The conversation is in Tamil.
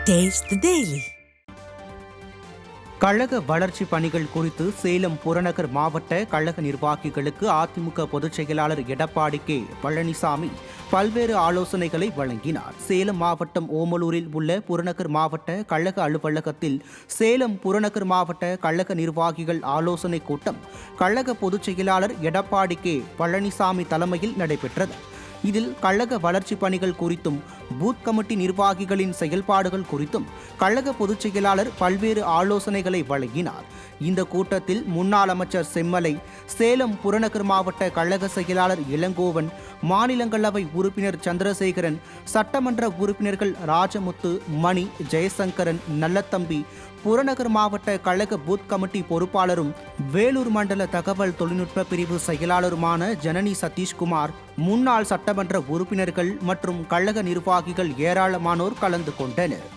Taste the Daily. கழக வளர்ச்சி பணிகள் குறித்து சேலம் புறநகர் மாவட்ட கழக நிர்வாகிகளுக்கு அதிமுக பொதுச் செயலாளர் எடப்பாடி கே பழனிசாமி பல்வேறு ஆலோசனைகளை வழங்கினார். சேலம் மாவட்டம் ஓமலூரில் உள்ள புறநகர் மாவட்ட கழக அலுவலகத்தில் சேலம் புறநகர் மாவட்ட கழக நிர்வாகிகள் ஆலோசனை கூட்டம் கழக பொதுச் செயலாளர் எடப்பாடி கே பழனிசாமி தலைமையில் நடைபெற்றது. இதில் கழக வளர்ச்சி பணிகள் குறித்தும் பூத் கமிட்டி நிர்வாகிகளின் செயல்பாடுகள் குறித்தும் கழக பொதுச் செயலாளர் பல்வேறு ஆலோசனைகளை வழங்கினார். இந்த கூட்டத்தில் முன்னாள் அமைச்சர் செம்மலை, சேலம் புறநகர் மாவட்ட கழக செயலாளர் இளங்கோவன், மாநிலங்களவை உறுப்பினர் சந்திரசேகரன், சட்டமன்ற உறுப்பினர்கள் ராஜமுத்து, மணி, ஜெயசங்கரன், நல்லத்தம்பி, புறநகர் மாவட்ட கழக பூத் கமிட்டி பொறுப்பாளரும் வேலூர் மண்டல தகவல் தொழில்நுட்ப பிரிவு செயலாளருமான ஜனனி சதீஷ்குமார், முன்னாள் சட்டமன்ற உறுப்பினர்கள் மற்றும் கழக நிர்வாகிகள் ஏராளமானோர் கலந்து கொண்டனர்.